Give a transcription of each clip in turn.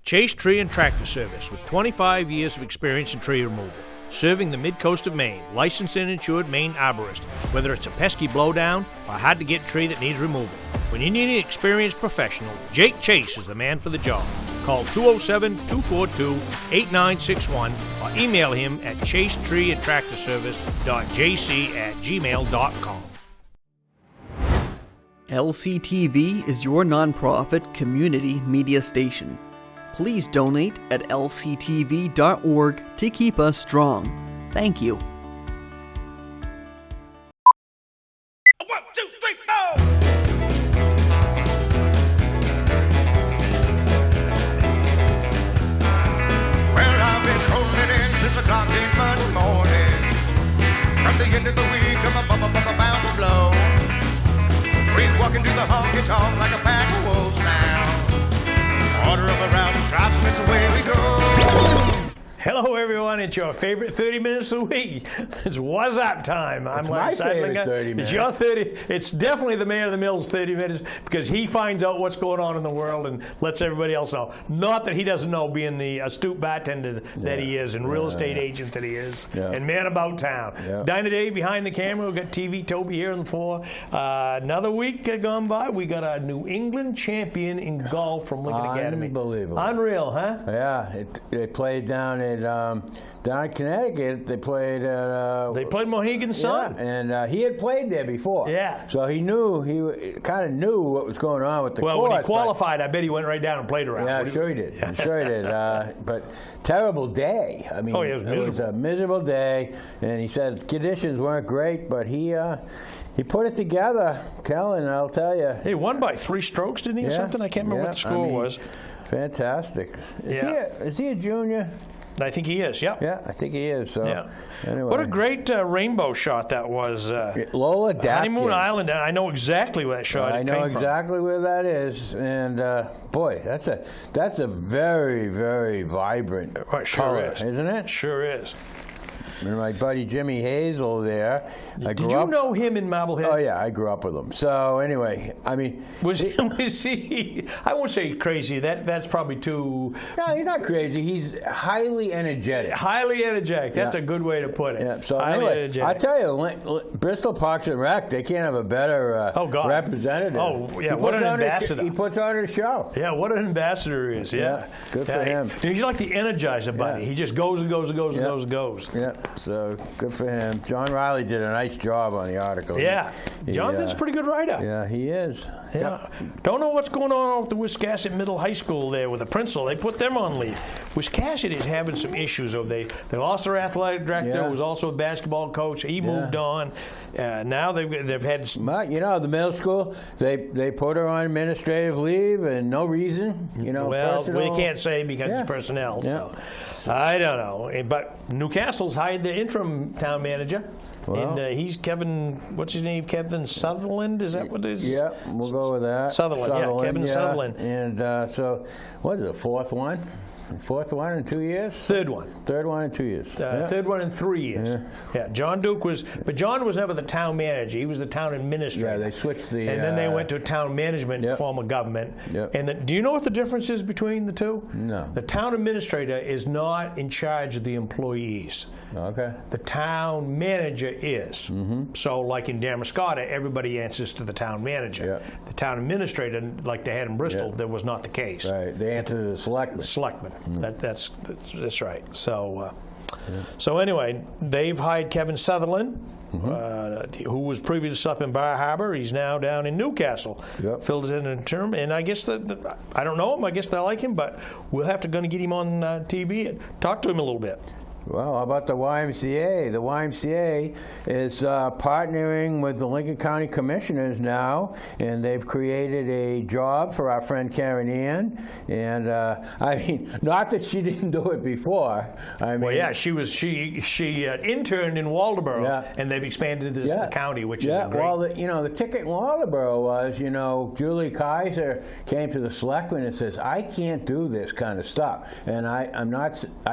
Chase Tree and Tractor Service with 25 years of experience in tree removal. Serving the mid-coast of Maine, licensed and insured Maine arborist. Whether it's a pesky blowdown or a hard-to-get tree that needs removal. When you need an experienced professional, Jake Chase is the man for the job. Call 207-242-8961 or email him at chasetreeandtractorservice.jc@gmail.com. LCTV is your nonprofit community media station. Please donate at lctv.org to keep us strong. Thank you. 1, 2, 3, 4. Well, I've been rolling in since the clock came Monday morning. From the end of the week, I'm bound to blow. Breeze walking through the honky-tonk like a pack of wolves now. Order them around the shops and it's away we go. Hello, everyone. It's your favorite 30 minutes of the week. It's Wuzzup time. I'm my favorite 30 minutes. It's your 30. It's definitely the man of the mills 30 minutes because he finds out what's going on in the world and lets everybody else know. Not that he doesn't know, being the astute bartender that he is and real estate agent that he is and man about town. Dinah Day behind the camera. We've got TV Toby here on the floor. Another week gone by. We got a New England champion in golf from Lincoln Academy. Unbelievable. Unreal, huh? Yeah. They played down in Connecticut. They played Mohegan Sun. Yeah, and he had played there before. Yeah. So he kind of knew what was going on with the course. Well, when he qualified, I bet he went right down and played around. Yeah, sure he did. I'm sure he did. But terrible day. I mean, it was a miserable day. And he said conditions weren't great, but he put it together, Kellen, I'll tell you. He won by 3 strokes, didn't he, or something? I can't remember what the score was. Fantastic. Is he a junior? I think he is, yep. Yeah, I think he is. So, anyway. What a great rainbow shot that was. Lola Dapkins. Honeymoon Island, I know exactly where that shot came from. I know exactly where that is. And, boy, that's a very, very vibrant color, isn't it? Sure is. And my buddy Jimmy Hazel there. Did you know him in Marblehead? Oh, yeah, I grew up with him. So, anyway, I mean... Was he I won't say crazy. That's probably too... No, he's not crazy. He's highly energetic. Highly energetic. That's a good way to put it. Yeah, so highly anyway, energetic. I tell you, Bristol Parks and Rec, they can't have a better representative. Oh, yeah, what an ambassador. He puts on a show. Yeah, what an ambassador he is, Yeah, good for him. He's like the Energizer Bunny. He just goes and goes and goes and goes and goes. Yeah. So good for him. John Riley did a nice job on the article. Yeah, Jonathan's a pretty good writer. Yeah, he is. Yeah. Don't know what's going on with the Wiscasset Middle High School there with the principal. They put them on leave. Wiscasset is having some issues. They lost their athletic director, who was also a basketball coach. He moved on. Now they've had. The middle school they put her on administrative leave and no reason. Well, we can't say because it's personnel. So. I don't know, but Newcastle's hired the interim town manager, and he's Kevin. What's his name? Kevin Sutherland. Is that what it is? Yeah, we'll go with that. Sutherland. Kevin Sutherland. And so, what is it? Fourth one in 2 years? Third one in 2 years. Third one in 3 years. Yeah. John Duke but John was never the town manager. He was the town administrator. Yeah, they switched the. And then they went to town management form of government. Yep. And do you know what the difference is between the two? No. The town administrator is not in charge of the employees. Okay. The town manager is. Mm-hmm. So, like in Damariscotta, everybody answers to the town manager. Yep. The town administrator, like they had in Bristol, that was not the case. Right. They answer to the selectmen. That's right. So anyway, they've hired Kevin Sutherland, who was previously up in Bar Harbor. He's now down in Newcastle. Yep. Filled in a term, and I guess I don't know him. I guess they like him, but we'll have to get him on TV and talk to him a little bit. Well, how about the YMCA? The YMCA is partnering with the Lincoln County Commissioners now, and they've created a job for our friend Karen Ann. And not that she didn't do it before. She interned in Waldoboro, and they've expanded this to the county, which is great. Well, the ticket in Waldoboro was, Julie Kaiser came to the selectmen and says, I can't do this kind of stuff, and I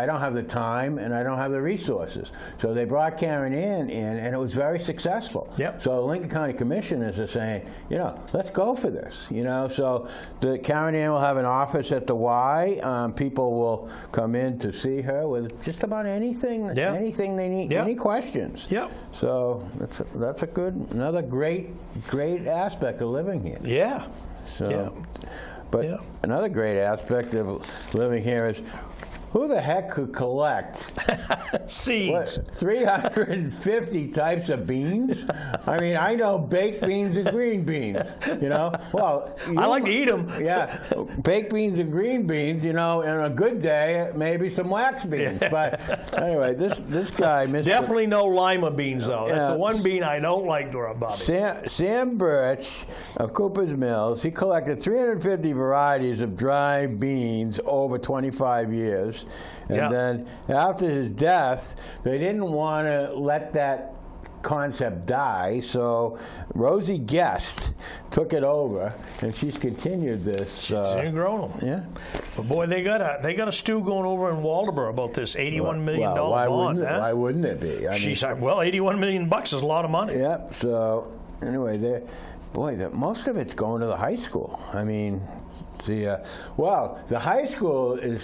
don't have the time, and I I don't have the resources. So they brought Karen in, and it was very successful. Yep. So the Lincoln County Commissioners are saying, let's go for this. So the Karen Ann will have an office at the Y. People will come in to see her with just about anything they need, any questions. Yep. So that's another great aspect of living here. Yeah. So, but another great aspect of living here is, who the heck could collect seeds? 350 types of beans? I mean, I know baked beans and green beans. Well, I like to eat them. Yeah, baked beans and green beans. And a good day, maybe some wax beans. But anyway, this guy, Mr. Definitely no lima beans though. That's the one bean I don't like, Bobby. Sam Birch of Cooper's Mills. He collected 350 varieties of dry beans over 25 years. And then after his death, they didn't want to let that concept die, so Rosie Guest took it over, and she's continued this. She's grown them. Yeah. But boy, they got a stew going over in Waldoboro about this $81 million bond. Why wouldn't it be? She's like, well, $81 million is a lot of money. Yep. So anyway, most of it's going to the high school. I mean. The high school they're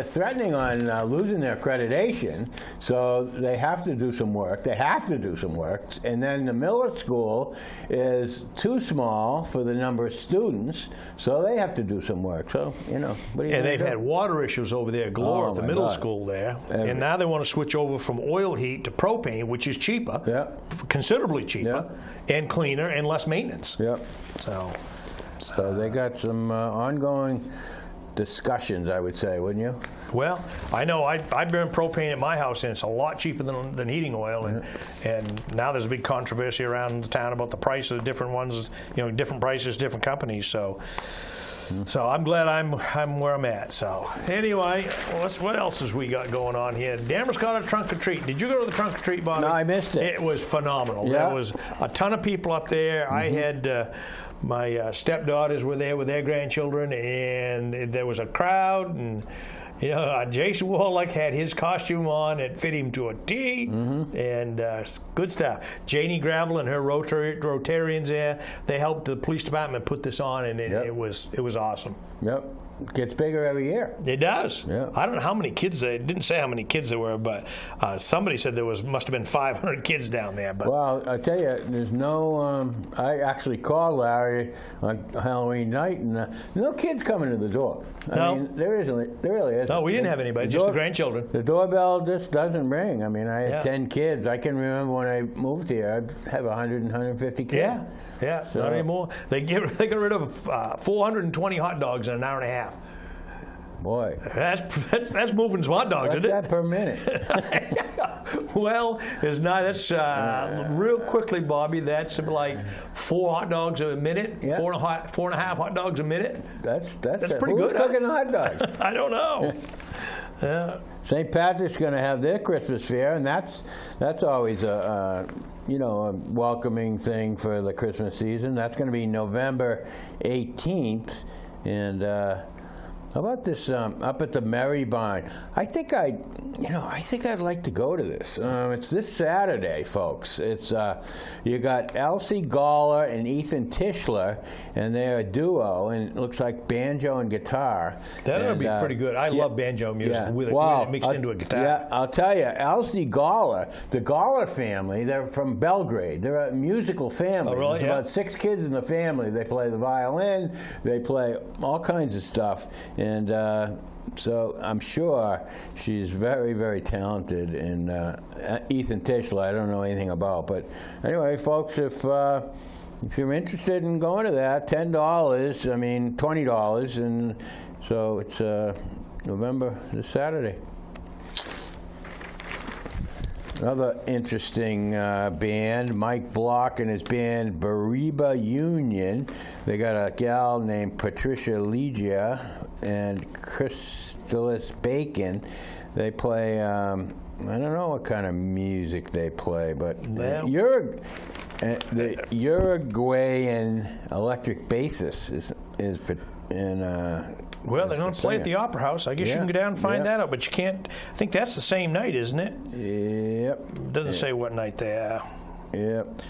threatening on losing their accreditation, so they have to do some work. And then the Miller School is too small for the number of students, so they have to do some work. So what do you? And they've had water issues over there, galore at the middle school there, and now they want to switch over from oil heat to propane, which is cheaper, considerably cheaper, and cleaner and less maintenance. Yep. So they got some ongoing discussions, I would say, wouldn't you? Well, I know I burn propane at my house, and it's a lot cheaper than heating oil. And now there's a big controversy around the town about the price of the different ones. Different prices, different companies. So I'm glad I'm where I'm at. So anyway, what else has we got going on here? Danvers got a trunk or treat. Did you go to the trunk or treat, Bob? No, I missed it. It was phenomenal. Yeah. There was a ton of people up there. I had. My stepdaughters were there with their grandchildren, and there was a crowd, and Jason Warlock had his costume on. It fit him to a T, and good stuff. Janie Gravel and her Rotarians there, they helped the police department put this on, and it was awesome. Yep. It gets bigger every year. It does. Yeah. I don't know how many kids. They didn't say how many kids there were, but somebody said there must have been 500 kids down there. But well, I tell you, there's no. I actually called Larry on Halloween night, and no kids coming to the door. I mean, there really isn't. No, we didn't have anybody. Just the grandchildren. The doorbell just doesn't ring. I mean, I had 10 kids. I can remember when I moved here, I'd have 100 and 150 kids. Yeah, not anymore. They got rid of 420 hot dogs in an hour and a half. Boy, that's moving some hot dogs, isn't it? What's that per minute? Well, it's not. That's real quickly, Bobby. That's like 4 hot dogs a minute. 4.5 hot dogs a minute. That's pretty good. Who's cooking the hot dogs? I don't know. Yeah. St. Patrick's going to have their Christmas fair, and that's always a welcoming thing for the Christmas season. That's going to be November 18th, and how about this up at the Merry Barn? I think I'd like to go to this. It's this Saturday, folks. It's you got Elsie Galler and Ethan Tischler, and they're a duo, and it looks like banjo and guitar. That'll be pretty good. I love banjo music with it mixed into a guitar. Yeah, I'll tell you, Elsie Galler, the Galler family, they're from Belgrade. They're a musical family. Oh, really? There's about 6 kids in the family. They play the violin. They play all kinds of stuff. And so I'm sure she's very, very talented. And Ethan Tischler, I don't know anything about. But anyway, folks, if you're interested in going to that, $10, I mean, $20. And so it's November, this Saturday. Another interesting band, Mike Block and his band Bariba Union. They got a gal named Patricia Legia and Crystallis Bacon. They play, I don't know what kind of music they play, but the Uruguayan electric bassist is Well, they're going to play at the Opera House. I guess you can go down and find that out, but you can't. I think that's the same night, isn't it? Yep. Doesn't say what night they are. Yep.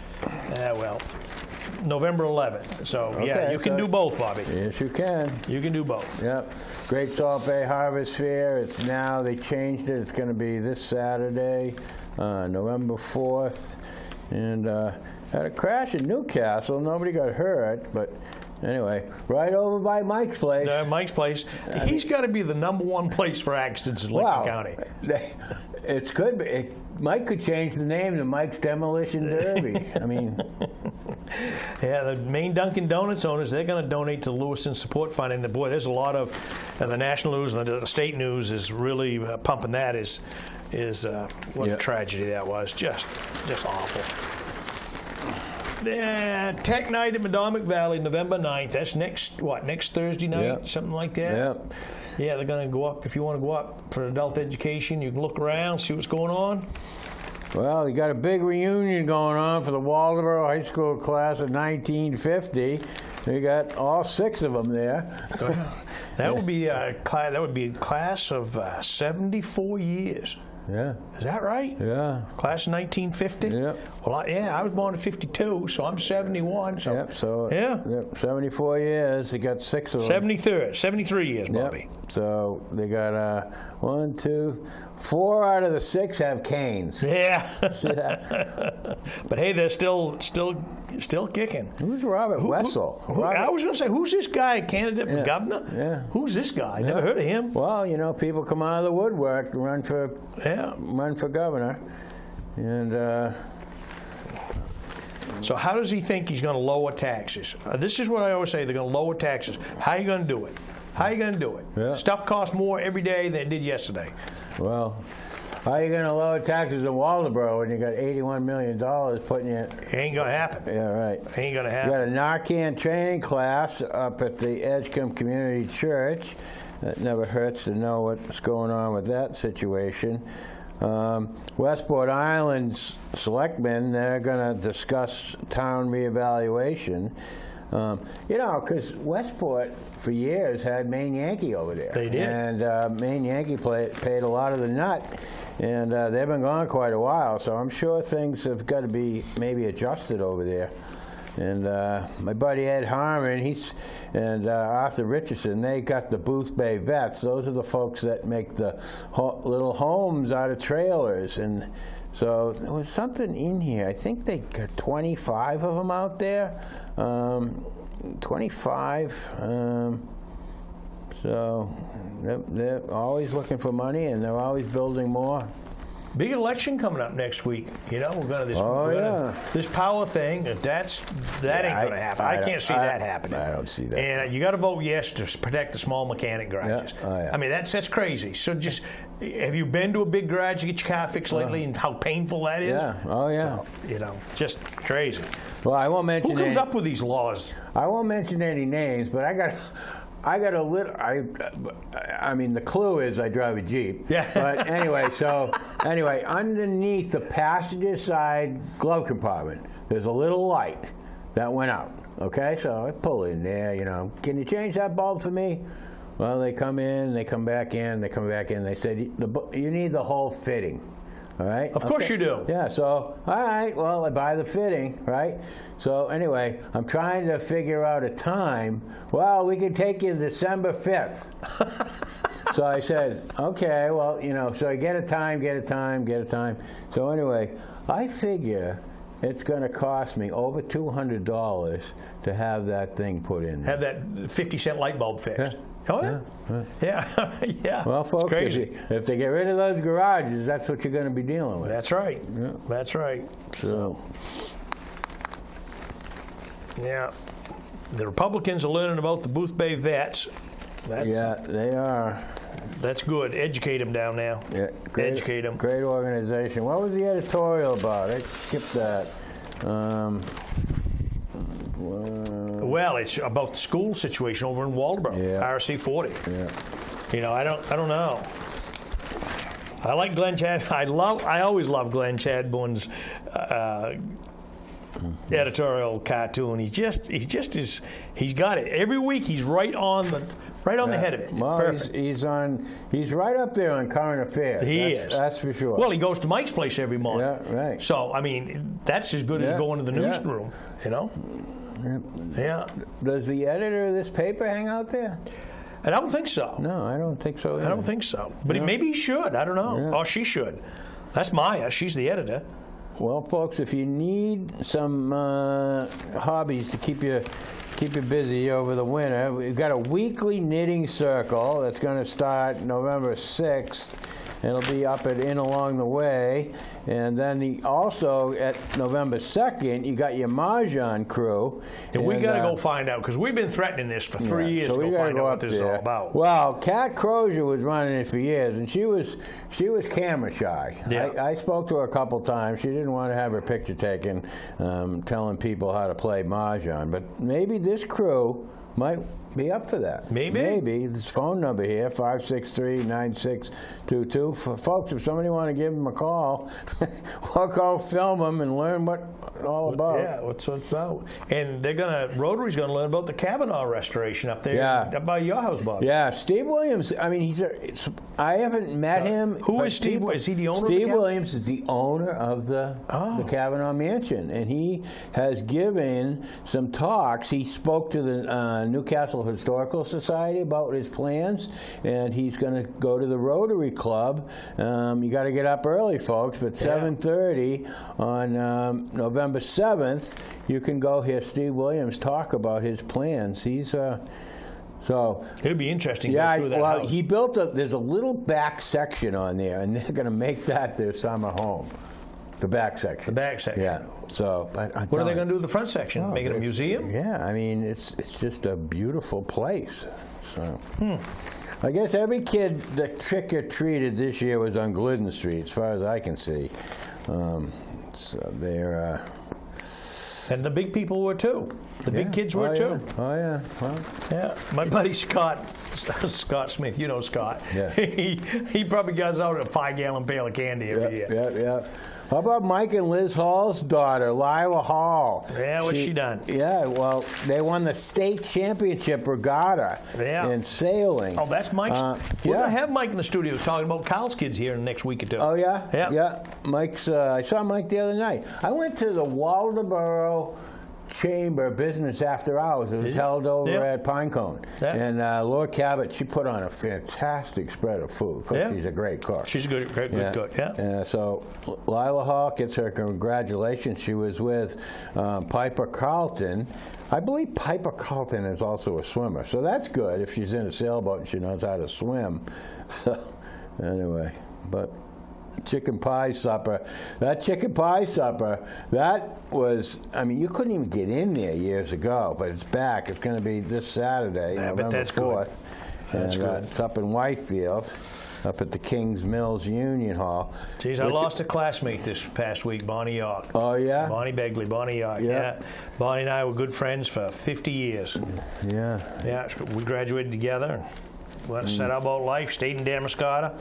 Well, November 11th. So, yeah, you can do both, Bobby. Yes, you can. You can do both. Yep. Great Salt Bay Harvest Fair. It's now, they changed it. It's going to be this Saturday, November 4th. And had a crash in Newcastle. Nobody got hurt, but anyway, right over by Mike's place. Mike's place. He's got to be the #1 place for accidents in Lincoln County. It's good. Mike could change the name to Mike's Demolition Derby. I mean, yeah, the Maine Dunkin' Donuts owners, they're going to donate to the Lewiston Support Fund. And boy, there's a lot of the national news and the state news is really pumping that. What a tragedy that was. Just awful. Yeah, Tech Night at Madomic Valley, November 9th. That's next Thursday night? Yep. Something like that? Yep. Yeah, they're going to go up. If you want to go up for adult education, you can look around, see what's going on. Well, you got a big reunion going on for the Waldoboro High School class of 1950. They got all 6 of them there. That would be a class of 74 years. Yeah. Is that right? Yeah. Class of 1950? Yep. Well, I was born in 52, so I'm 71. So, yep, so yeah. 74 years. They got 6 of them. 73 years, Bobby. Yep. So they got 1, 2, 4 out of the 6 have canes. Yeah. But hey, they're still kicking. Who's Robert Wessel? I was going to say, who's this guy, candidate for governor? Yeah. Who's this guy? I never heard of him. Well, people come out of the woodwork to run for governor, and. So how does he think he's going to lower taxes? This is what I always say: they're going to lower taxes. How are you going to do it? How are you going to do it? Yeah. Stuff costs more every day than it did yesterday. Well, how are you going to lower taxes in Waldoboro when you got $81 million putting it? It ain't going to happen. Yeah, right. Ain't going to happen. You got a Narcan training class up at the Edgecombe Community Church. It never hurts to know what's going on with that situation. Westport Island's selectmen, they're going to discuss town reevaluation. Because Westport, for years, had Maine Yankee over there. They did. And Maine Yankee paid a lot of the nut, and they've been gone quite a while, so I'm sure things have got to be maybe adjusted over there. And my buddy Ed Harmon, and Arthur Richardson, they got the Booth Bay Vets. Those are the folks that make the little homes out of trailers. And so there was something in here. I think they got 25 of them out there. 25. So they're always looking for money, and they're always building more. Big election coming up next week. We're going this power thing. That ain't going to happen. I can't see that happening. I don't see that. And you got to vote yes to protect the small mechanic garages. Yeah. Oh, yeah. I mean, that's crazy. So just, have you been to a big garage to get your car fixed lately, and how painful that is? Yeah. Oh yeah. So, just crazy. Well, I won't mention. Who comes up with these laws? I won't mention any names, but I got a little. I mean, the clue is I drive a Jeep. Yeah. But anyway, underneath the passenger side glove compartment, there's a little light that went out. Okay, so I pull in there. Can you change that bulb for me? Well, they come in, they come back in, they come back in. They said you need the whole fitting. All right. Of course you do. Yeah. So, all right. Well, I buy the fitting, right? So anyway, I'm trying to figure out a time. Well, we could take you December 5th. So I said, okay. Well, so I get a time. So anyway, I figure it's going to cost me over $200 to have that thing put in there. Have that 50-cent light bulb fixed. Yeah. Oh, yeah. Yeah. Well, folks, if they get rid of those garages, that's what you're going to be dealing with. That's right. Yeah. That's right. So, yeah. The Republicans are learning about the Booth Bay Vets. Yeah, they are. That's good. Educate them down now. Yeah, educate them. Great organization. What was the editorial about? I skipped that. Well, it's about the school situation over in Waldoboro, RC 40. Yeah. I don't know. I like Glenn Chad. I always love Glenn Chadbourne's editorial cartoon. He's got it every week. He's right on the head of it. Well, Perfect. he's right up there on current affairs. That's for sure. Well, he goes to Mike's place every morning. Yeah, right. So I mean, that's as good as going to the newsroom. You know. Yeah. Does the editor of this paper hang out there? I don't think so. No, I don't think so either. I don't think so. But maybe he should. I don't know. Yeah. Or she should. That's Maya. She's the editor. Well, folks, if you need some hobbies to keep you busy over the winter, we've got a weekly knitting circle that's going to start November 6th. It'll be up at In Along the Way. And then also at November 2nd, you got your Mahjong crew. And we got to go find out, because we've been threatening this for 3 years so to we go gotta find out what this is all about. Well, Kat Crozier was running it for years, and she was camera shy. Yeah. I spoke to her a couple times. She didn't want to have her picture taken telling people how to play Mahjong. But maybe this crew might be up for that. Maybe. This phone number here, 563-9622. For folks, if somebody want to give them a call, or go film them and learn what it's all about. Yeah, what's it about? And Rotary's going to learn about the Kavanaugh restoration up there, up by your house, Bob. Yeah, Steve Williams. I mean, I haven't met him. Who is Steve? Is he the owner? Steve Williams is the owner of the Kavanaugh Mansion, and he has given some talks. He spoke to the Newcastle Historical Society about his plans, and he's going to go to the Rotary Club. You got to get up early, folks, but 7:30 on November 7th, you can go hear Steve Williams talk about his plans. He's so it'd be interesting. Yeah, to go through that house. he built there's a little back section on there, and they're going to make that their summer home. The back section. Yeah. So, what are they going to do with the front section? Make it a museum? Yeah. I mean, it's just a beautiful place. So, I guess every kid that trick or treated this year was on Glidden Street, as far as I can see. So they're. And the big people were too. The big kids were too. Oh yeah. Well, yeah. My buddy Scott Smith, you know Scott. Yeah. He probably goes out a 5-gallon pail of candy every year. Yeah. How about Mike and Liz Hall's daughter, Lila Hall? Yeah, what's she done? Yeah, well, they won the state championship regatta in sailing. Oh, that's Mike's. We're going to have Mike in the studio talking about Kyle's kids here in the next week or two. Oh, yeah? Yeah. Yeah. Mike's. I saw Mike the other night. I went to the Waldoboro Chamber business after hours. It was held over at Pinecone. Yeah. And Laura Cabot, she put on a fantastic spread of food. She's a great cook. She's a good cook, yeah. So Lila Hall gets her congratulations. She was with Piper Carlton. I believe Piper Carlton is also a swimmer. So that's good if she's in a sailboat and she knows how to swim. So anyway, but chicken pie supper. That chicken pie supper, that was, I mean, you couldn't even get in there years ago, but it's back. It's going to be this Saturday, November 4th. That's good. It's up in Whitefield, up at the Kings Mills Union Hall. Geez, I lost a classmate this past week, Bonnie York. Oh, yeah? Bonnie Begley, Bonnie York, yeah. Bonnie and I were good friends for 50 years. Yeah. Yeah, we graduated together. Went and set out about life, stayed in Damariscotta.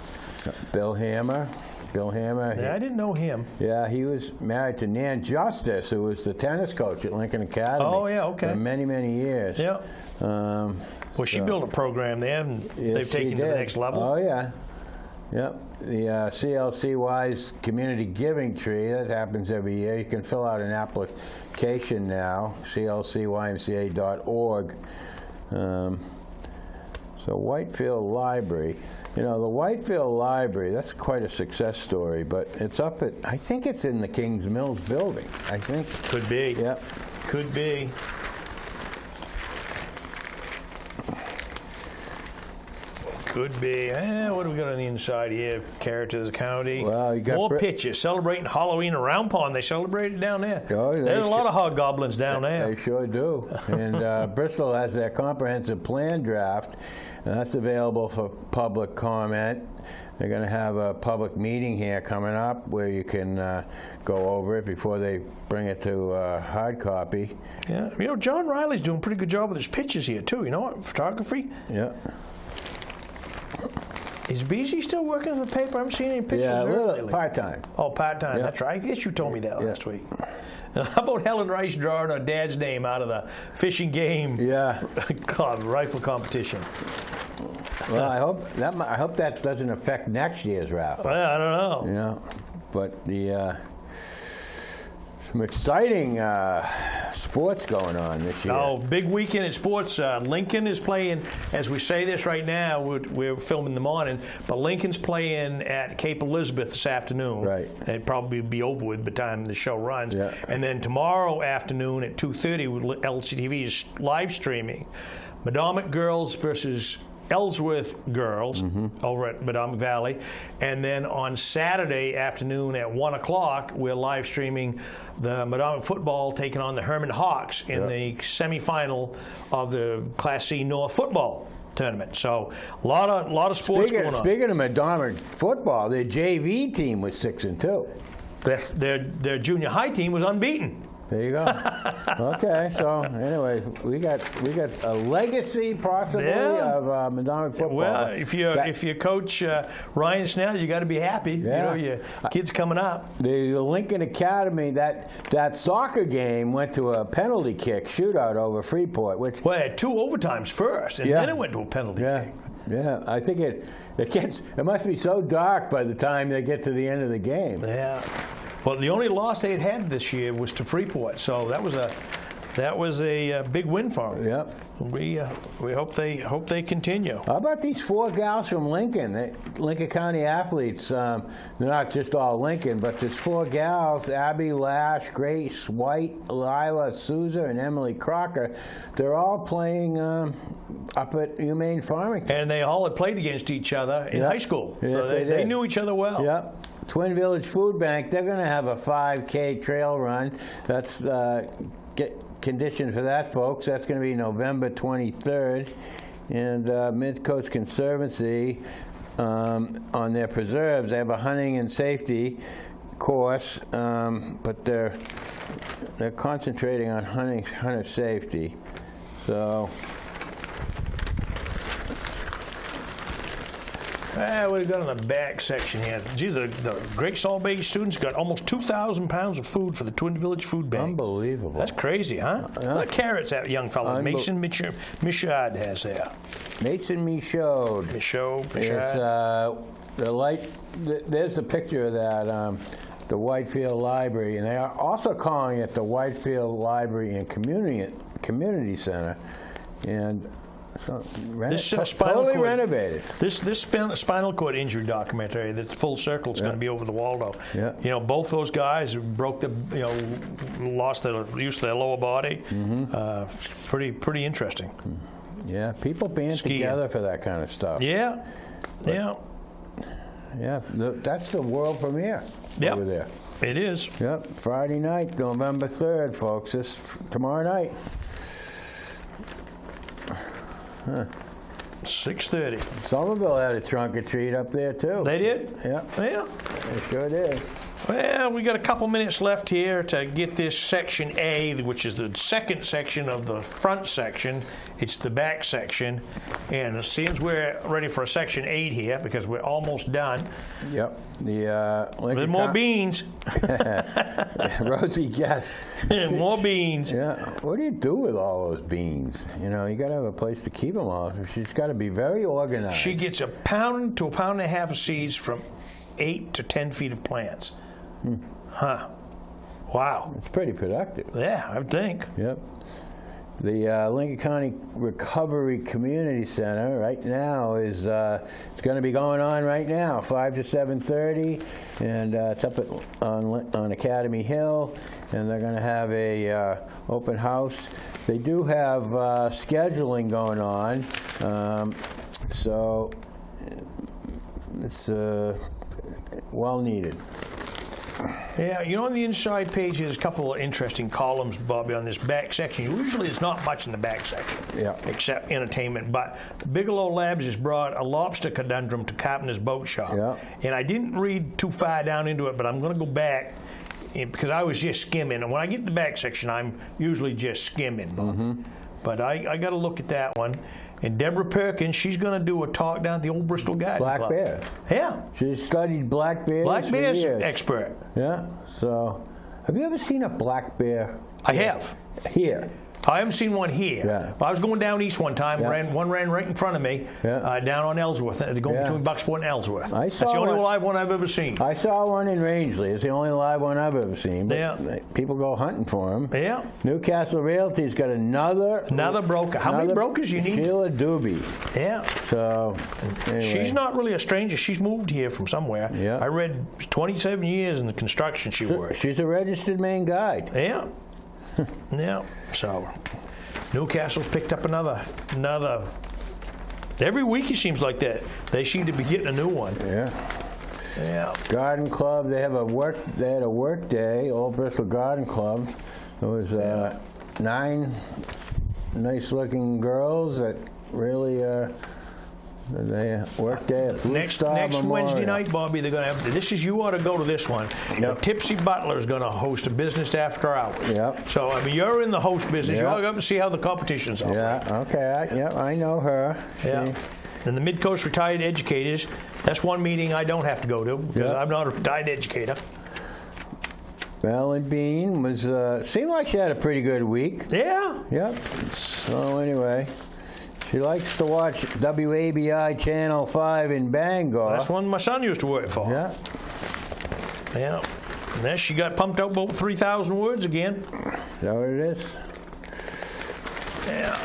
Bill Hammer. Yeah, I didn't know him. Yeah, he was married to Nan Justice, who was the tennis coach at Lincoln Academy. Oh, yeah, okay. For many, many years. Yeah. Well, she built a program there, and they've taken it to the next level. Oh, yeah. Yep. The CLC-wise community giving tree, that happens every year. You can fill out an application now, clcymca.org. So Whitefield Library. You know, the Whitefield Library, that's quite a success story, but it's up at, I think it's in the Kings Mills building, I think. Could be. Yep. Could be. Could be. What do we got on the inside here? Characters County. Well, you got more pictures celebrating Halloween around Pond. They celebrate it down there. Oh, there's a lot of hobgoblins down there. They sure do. And Bristol has their comprehensive plan draft, and that's available for public comment. They're going to have a public meeting here coming up where you can go over it before they bring it to hard copy. Yeah, you know, John Riley's doing a pretty good job with his pictures here too. You know what? Photography. Yeah. Is BZ still working in the paper? I haven't seen any pictures Yeah, a of her little lately. part-time. Oh, part-time, Yeah. that's right. I guess you told me that last week. Now, how about Helen Rice drawing her dad's name out of the fishing game club rifle competition? Well, I hope that doesn't affect next year's raffle. Well, I don't know. Yeah, but some exciting sports going on this year. Oh, big weekend in sports. Lincoln is playing, as we say this right now, we're filming in the morning, but Lincoln's playing at Cape Elizabeth this afternoon. Right. It'll probably be over with by the time the show runs. Yeah. And then tomorrow afternoon at 2:30, LCTV is live streaming Madomic Girls versus Ellsworth Girls over at Madomic Valley. And then on Saturday afternoon at 1 o'clock, we're live streaming the Madomic football taking on the Herman Hawks in the semifinal of the Class C North football tournament. So a lot of sports going on. Speaking of Madomic football, their JV team was 6-2. Their junior high team was unbeaten. There you go. Okay, so anyway, we got a legacy possibly of Madomic football. Well, if you coach Ryan Snell, you got to be happy. Yeah. You know, your kid's coming up. The Lincoln Academy, that soccer game went to a penalty kick shootout over Freeport, which Well, it had 2 overtimes first, and then it went to a penalty kick. Yeah, I think it must be so dark by the time they get to the end of the game. Yeah. Well, the only loss they had this year was to Freeport, so that was a big win for them. Yep. We hope they continue. How about these 4 gals from Lincoln, Lincoln County athletes? They're not just all Lincoln, but there's 4 gals: Abby Lash, Grace White, Lila Souza, and Emily Crocker. They're all playing up at Humane Farmington. And they all had played against each other in high school, Yes, so they did. knew each other well. Yep. Twin Village Food Bank, they're going to have a 5K trail run. That's get conditioned for that, folks. That's going to be November 23rd. And Midcoast Conservancy, on their preserves, they have a hunting and safety course, but they're concentrating on hunter safety. So. What have we got on the back section here? Geez, the Great Salt Bay students got almost 2,000 pounds of food for the Twin Village Food Bank. Unbelievable. That's crazy, huh? What carrots that young fellow, Mason Michaud, has there. Mason Michaud. It's there's a picture of that, the Whitefield Library, and they are also calling it the Whitefield Library and Community Center, and so totally renovated. This spinal cord injury documentary, the full circle, is going to be over the Waldo. Yeah. You know, both those guys broke lost the use of their lower body. Pretty interesting. Yeah, people band together for that kind of stuff. Yeah. That's the world premiere over there. It is. Yep, Friday night, November 3rd, folks. This tomorrow night. 6:30. Somerville had a trunk or treat up there too. They did? Yeah. Yeah. They sure did. Well, we got a couple minutes left here to get this section A, which is the second section of the front section. It's the back section. And it seems we're ready for a section 8 here because we're almost done. Yep. There's more beans. Rosie guessed. More beans. Yeah. What do you do with all those beans? You know, you got to have a place to keep them all. She's got to be very organized. She gets 1 pound to 1.5 pounds of seeds from 8 to 10 feet of plants. Huh. Wow. It's pretty productive. Yeah, I would think. Yep. The Lincoln County Recovery Community Center right now is it's going to be going on right now, 5 to 7:30, and it's up on Academy Hill, and they're going to have a open house. They do have scheduling going on, so it's well needed. Yeah, you know, on the inside page, there's a couple of interesting columns, Bobby, on this back section. Usually there's not much in the back section, except entertainment. But Bigelow Labs has brought a lobster conundrum to Carpenter's Boat Shop. Yeah. And I didn't read too far down into it, but I'm going to go back because I was just skimming. And when I get to the back section, I'm usually just skimming. But I got to look at that one. And Deborah Perkins, she's going to do a talk down at the old Bristol Garden Black Club. bear. Yeah. She's studied black bears Black for bear's years. expert. Yeah. So, have you ever seen a black bear? I have. Here. I haven't seen one here. Yeah. I was going down east one time. Yeah. One ran right in front of me, down on Ellsworth. They're going Yeah. between Bucksport and Ellsworth. I saw That's the only one. live one I've ever seen. I saw one in Rangeley. It's the only live one I've ever seen. But Yeah. people go hunting for them. Yeah. Newcastle Realty's got another broker. How many brokers you need? Sheila Doobie. Yeah. So, anyway. She's not really a stranger. She's moved here from somewhere. Yeah. I read 27 years in the construction she worked. She's a registered Maine guide. Yeah. Yeah. So Newcastle's picked up another. Every week it seems like that. They seem to be getting a new one. Yeah. Yeah. Garden Club. They had a work day. Old Bristol Garden Club. There was 9 nice-looking girls that really. They work day at Blue Star Next Memorial. Wednesday night, Bobby, they're going to have. You ought to go to this one. Yep. Tipsy Butler's going to host a business after hours. Yep. So I mean, you're in the host business. You Yep. ought to go up and see how the competition's operate. Yeah. Okay. I know her. Yeah. And the Midcoast Retired Educators. That's one meeting I don't have to go to because Yep. I'm not a retired educator. Ellen Bean was seemed like she had a pretty good week. Yeah. Yep. So anyway, she likes to watch WABI Channel 5 in Bangor. That's one my son used to work for. Yeah. Yeah. And then she got pumped out about 3,000 words again. Is that what it is? Yeah.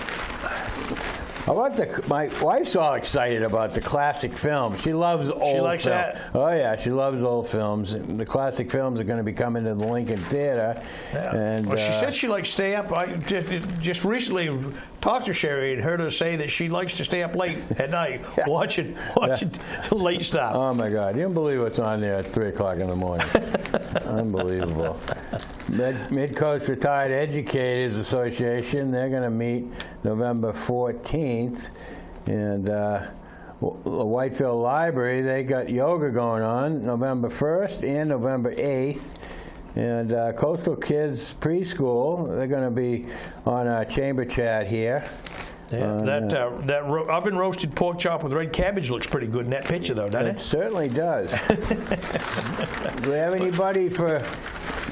How about my wife's all excited about the classic films. She loves old films. She likes that? Oh, yeah, she loves old films. The classic films are going to be coming to the Lincoln Theater. Yeah. And, well, she said she likes to stay up. I just recently talked to Sherry and heard her say that she likes to stay up late at night watching late stuff. Oh, my God. You don't believe what's on there at 3 o'clock in the morning. Unbelievable. Midcoast Retired Educators Association, they're going to meet November 14th. And the Whitefield Library, they got yoga going on November 1st and November 8th. And Coastal Kids Preschool, they're going to be on a chamber chat here. Yeah, that oven roasted pork chop with red cabbage looks pretty good in that picture, though, doesn't It it? certainly does. Do we have anybody for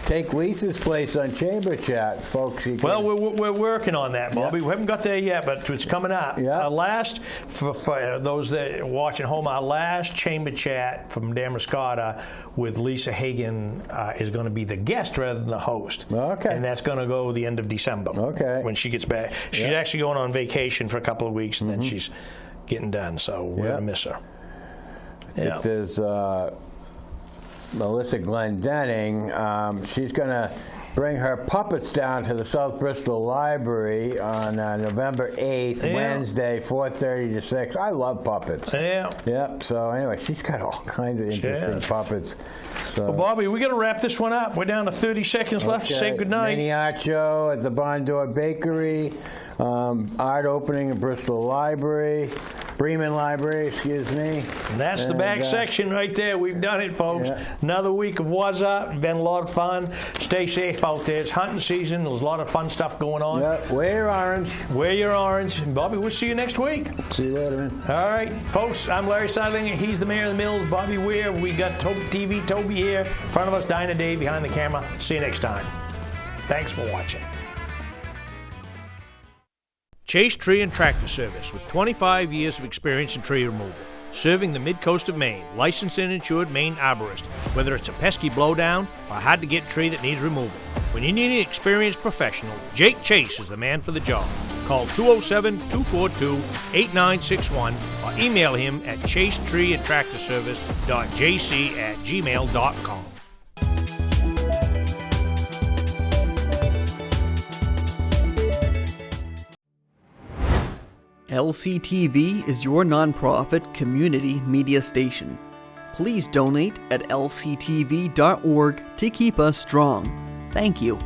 take Lisa's place on chamber chat, folks? Well, we're working on that, Bobby. Yeah. We haven't got there yet, but it's coming up. Yeah. Our last, for those that are watching home, our last chamber chat from Damascotta with Lisa Hagan is going to be the guest rather than the host. Okay. And that's going to go the end of December. Okay. When she gets back. She's actually going on vacation for a couple of weeks, and then she's getting done, so we're going to miss her. Yeah. There's Melissa Glendenning. She's going to bring her puppets down to the South Bristol Library on November 8th, Wednesday, 4:30 to 6. I love puppets. Yeah. Yep. So anyway, she's got all kinds of interesting puppets. So, Well, Bobby, we got to wrap this one up. We're down to 30 seconds left to say goodnight. Mini art show at the Bondor Bakery. Art opening at Bristol Library. Bremen Library, excuse me. And that's the back section right there. We've done it, folks. Yeah. Another week of Wuzzup. Been a lot of fun. Stay safe out there. It's hunting season. There's a lot of fun stuff going on. Yep, wear your orange. Wear your orange. And Bobby, we'll see you next week. See you later, man. All right, folks, I'm Larry Sidelinger. He's the mayor of the Mills, Bobby Whear. We got TV Toby here. In front of us, Dinah Dave behind the camera. See you next time. Thanks for watching. Chase Tree and Tractor Service with 25 years of experience in tree removal. Serving the mid-coast of Maine, licensed and insured Maine arborist. Whether it's a pesky blowdown or a hard-to-get tree that needs removal. When you need an experienced professional, Jake Chase is the man for the job. Call 207-242-8961 or email him at chasetreeandtractorservice.jc@gmail.com. LCTV is your nonprofit community media station. Please donate at lctv.org to keep us strong. Thank you.